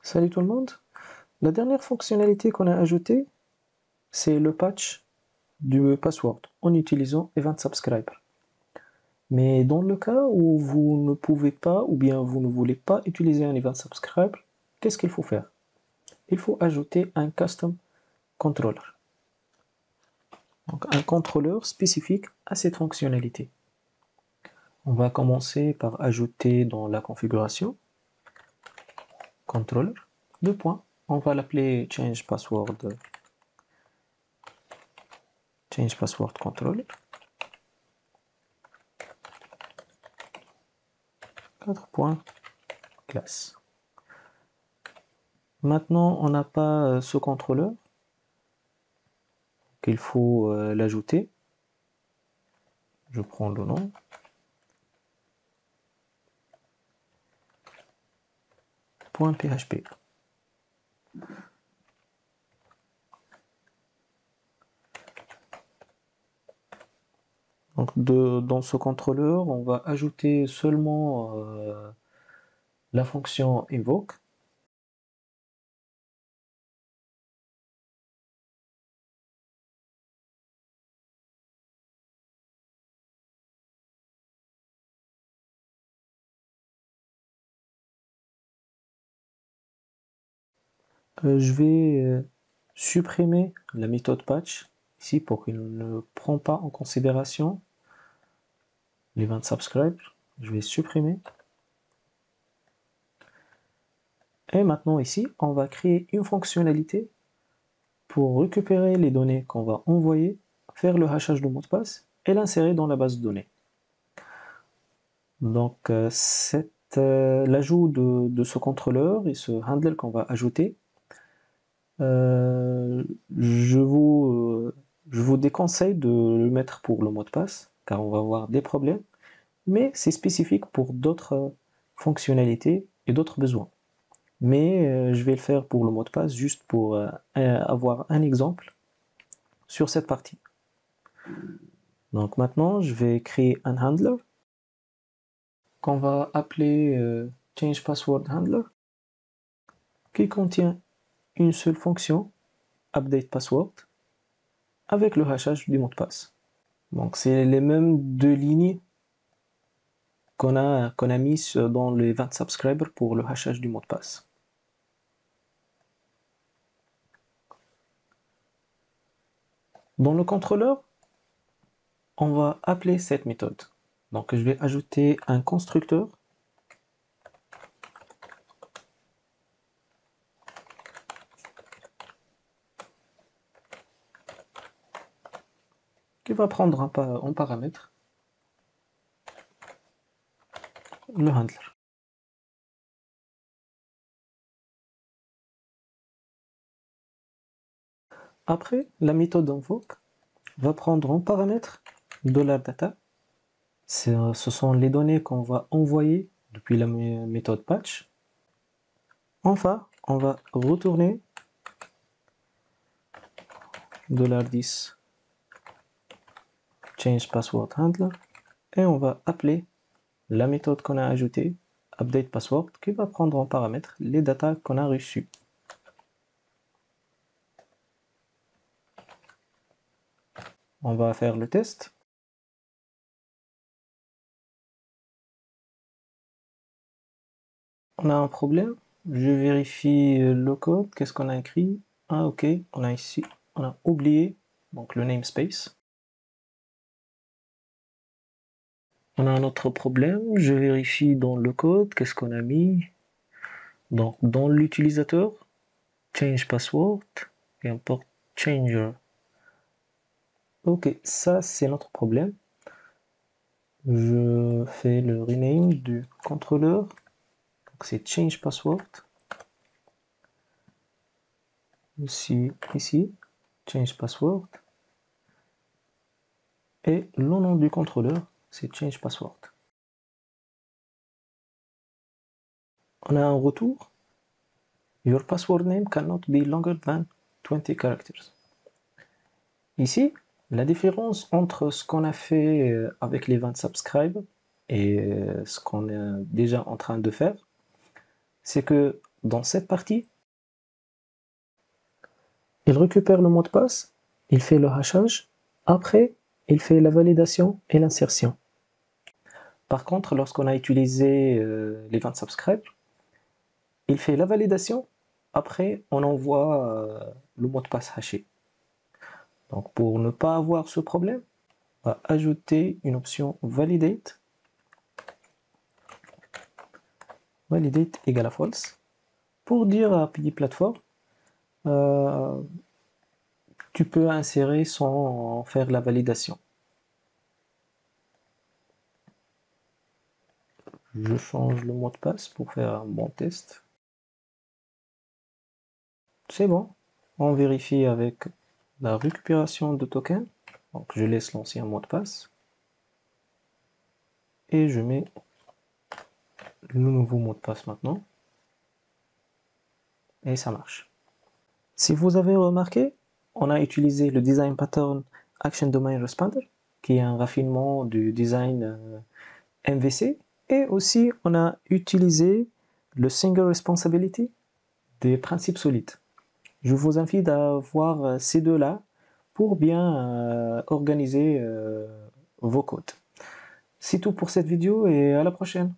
Salut tout le monde. La dernière fonctionnalité qu'on a ajoutée, c'est le patch du password en utilisant Event Subscriber. Mais dans le cas où vous ne pouvez pas ou bien vous ne voulez pas utiliser un Event Subscriber, qu'est-ce qu'il faut faire? Il faut ajouter un Custom Controller. Donc un contrôleur spécifique à cette fonctionnalité. On va commencer par ajouter dans la configuration controller, deux points. On va l'appeler change password controller. 4 points classe. Maintenant, on n'a pas ce contrôleur, qu'il faut l'ajouter. Je prends le nom. .php. Donc dans ce contrôleur, on va ajouter seulement la fonction invoke. Je vais supprimer la méthode patch ici pour qu'il ne prend pas en considération l'event subscribe. Je vais supprimer. Et maintenant ici, on va créer une fonctionnalité pour récupérer les données qu'on va envoyer, faire le hachage de mot de passe et l'insérer dans la base de données. Donc l'ajout de ce contrôleur et ce handle qu'on va ajouter, je vous déconseille de le mettre pour le mot de passe car on va avoir des problèmes, mais c'est spécifique pour d'autres fonctionnalités et d'autres besoins. Mais je vais le faire pour le mot de passe juste pour avoir un exemple sur cette partie. Donc maintenant, je vais créer un handler qu'on va appeler change password handler qui contient une seule fonction update password avec le hachage du mot de passe. Donc c'est les mêmes deux lignes qu'on a mis dans les 20 subscribers pour le hachage du mot de passe. Dans le contrôleur, on va appeler cette méthode. Donc je vais ajouter un constructeur qui va prendre en paramètre le handler. Après, la méthode invoke va prendre en paramètre $data. Ce sont les données qu'on va envoyer depuis la méthode patch. Enfin, on va retourner $10 change password handler et on va appeler la méthode qu'on a ajoutée update password qui va prendre en paramètre les datas qu'on a reçues. On va faire le test. On a un problème. Je vérifie le code. Qu'est-ce qu'on a écrit? Ah ok, on a oublié donc le namespace. On a un autre problème. Je vérifie dans le code. Qu'est-ce qu'on a mis? Donc dans l'utilisateur, change password et importe changer. Ok, ça c'est notre problème. Je fais le rename du contrôleur. Donc c'est change password. Ici, change password. Et le nom du contrôleur, c'est change password. On a un retour. Your password name cannot be longer than 20 characters. Ici, la différence entre ce qu'on a fait avec les 20 subscribe et ce qu'on est déjà en train de faire, c'est que dans cette partie, il récupère le mot de passe, il fait le hachage, après, il fait la validation et l'insertion. Par contre, lorsqu'on a utilisé l'event subscribe, il fait la validation, après on envoie le mot de passe haché. Donc pour ne pas avoir ce problème, on va ajouter une option validate. Validate égale à false. Pour dire à API Platform, tu peux insérer sans faire la validation. Je change le mot de passe pour faire un bon test. C'est bon. On vérifie avec la récupération de token. Donc je laisse l'ancien mot de passe. Et je mets le nouveau mot de passe maintenant. Et ça marche. Si vous avez remarqué, on a utilisé le design pattern Action Domain Responder, qui est un raffinement du design MVC. Et aussi, on a utilisé le Single Responsibility des principes solides. Je vous invite à voir ces deux-là pour bien organiser vos codes. C'est tout pour cette vidéo et à la prochaine.